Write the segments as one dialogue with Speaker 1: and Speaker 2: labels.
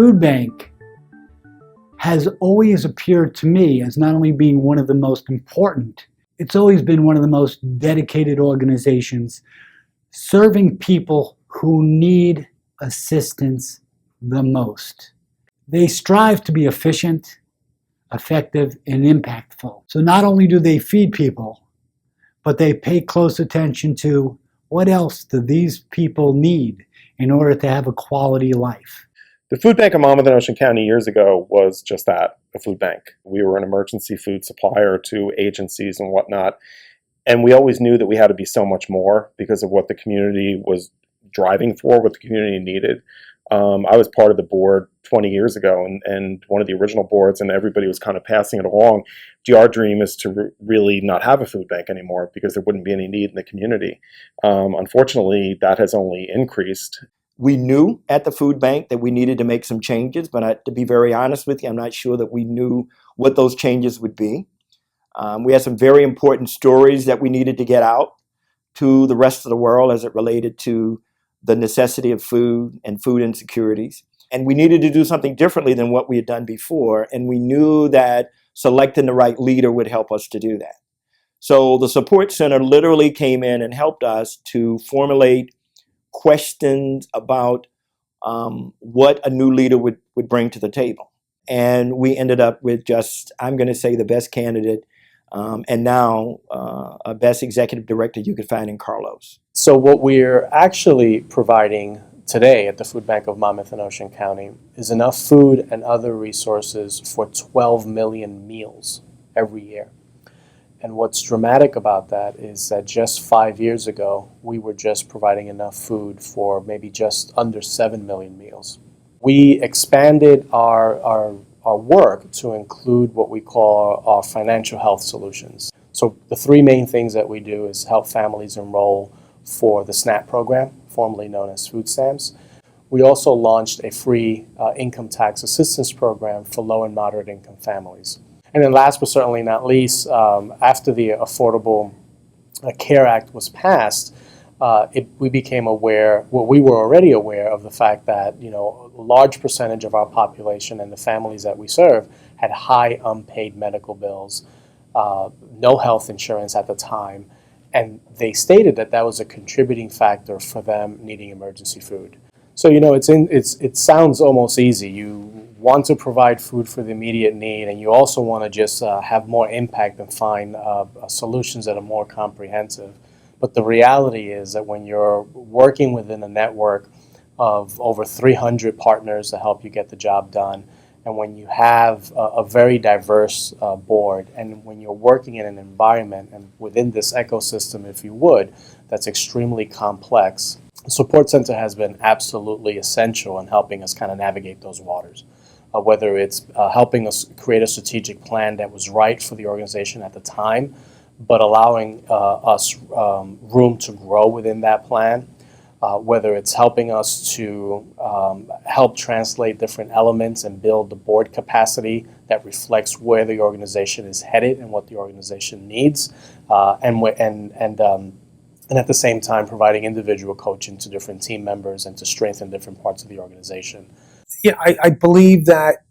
Speaker 1: food bank has always appeared to me as not only being one of the most important, it's always been one of the most dedicated organizations serving people who need assistance the most. They strive to be efficient, effective, and impactful. So not only do they feed people, but they pay close attention to what else do these people need in order to have a quality life.
Speaker 2: The food bank of Monmouth and Ocean County years ago was just that, a food bank. We were an emergency food supplier to agencies and whatnot. And we always knew that we had to be so much more because of what the community was driving for, what the community needed. I was part of the board 20 years ago and one of the original boards, and everybody was kind of passing it along. Our dream is to really not have a food bank anymore because there wouldn't be any need in the community. Unfortunately, that has only increased.
Speaker 3: We knew at the food bank that we needed to make some changes, but to be very honest with you, I'm not sure that we knew what those changes would be. We had some very important stories that we needed to get out to the rest of the world as it related to the necessity of food and food insecurities. And we needed to do something differently than what we had done before. And we knew that selecting the right leader would help us to do that. So the support center literally came in and helped us to formulate questions about what a new leader would bring to the table. And we ended up with just, I'm going to say, the best candidate and now a best executive director you could find in Carlos.
Speaker 4: So what we're actually providing today at the Food Bank of Monmouth and Ocean County is enough food and other resources for 12 million meals every year. And what's dramatic about that is that just 5 years ago, we were just providing enough food for maybe just under 7 million meals. We expanded our work to include what we call our financial health solutions. So the three main things that we do is help families enroll for the SNAP program, formerly known as food stamps. We also launched a free income tax assistance program for low and moderate income families. And then last but certainly not least, after the Affordable Care Act was passed, we became aware, well, we were already aware of the fact that, a large percentage of our population and the families that we serve had high unpaid medical bills, no health insurance at the time, and they stated that that was a contributing factor for them needing emergency food. So, it sounds almost easy. You want to provide food for the immediate need, and you also want to just have more impact and find solutions that are more comprehensive. But the reality is that when you're working within a network of over 300 partners to help you get the job done, and when you have a very diverse board, and when you're working in an environment and within this ecosystem, if you would, that's extremely complex, the support center has been absolutely essential in helping us kind of navigate those waters. Whether it's helping us create a strategic plan that was right for the organization at the time, but allowing us room to grow within that plan, whether it's helping us to help translate different elements and build the board capacity that reflects where the organization is headed and what the organization needs, and at the same time providing individual coaching to different team members and to strengthen different parts of the organization.
Speaker 5: Yeah, I believe that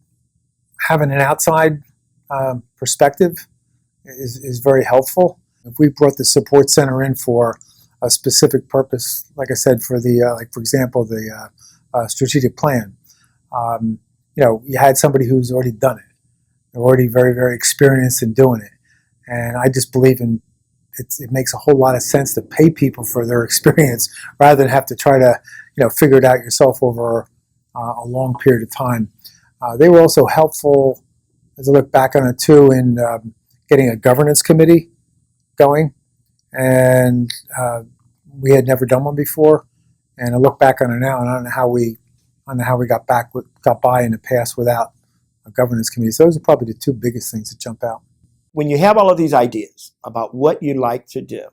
Speaker 5: having an outside perspective is very helpful. If we brought the support center in for a specific purpose, like I said, for the for example, the strategic plan, you had somebody who's already done it. They're already very, very experienced in doing it, and I just believe in it makes a whole lot of sense to pay people for their experience rather than have to try to figure it out yourself over a long period of time. They were also helpful, as I look back on it too, in getting a governance committee going, and we had never done one before. And I look back on it now, and I don't know how we got by in the past without a governance committee. So those are probably the two biggest things that jump out.
Speaker 3: When you have all of these ideas about what you'd like to do,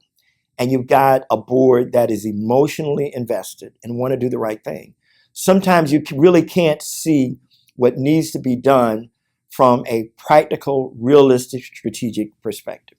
Speaker 3: and you've got a board that is emotionally invested and want to do the right thing, sometimes you really can't see what needs to be done from a practical, realistic, strategic perspective.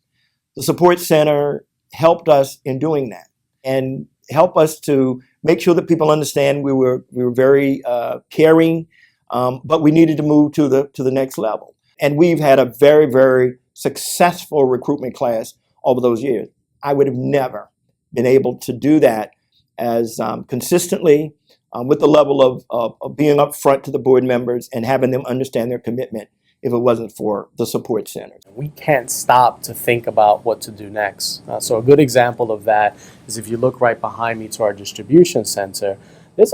Speaker 3: The support center helped us in doing that and helped us to make sure that people understand we were very caring but we needed to move to the next level. And we've had a very, very successful recruitment class over those years. I would have never been able to do that as consistently with the level of being up front to the board members and having them understand their commitment if it wasn't for the support center.
Speaker 4: We can't stop to think about what to do next. So a good example of that is if you look right behind me to our distribution center, there's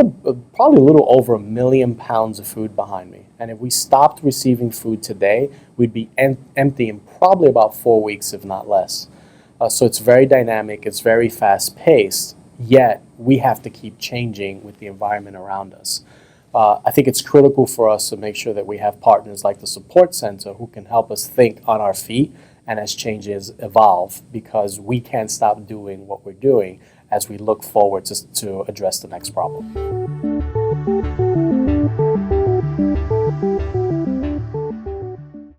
Speaker 4: probably a little over 1 million pounds of food behind me. And if we stopped receiving food today, we'd be empty in probably about 4 weeks, if not less. So it's very dynamic, it's very fast paced, yet we have to keep changing with the environment around us. I think it's critical for us to make sure that we have partners like the support center who can help us think on our feet and as changes evolve, because we can't stop doing what we're doing as we look forward to address the next problem.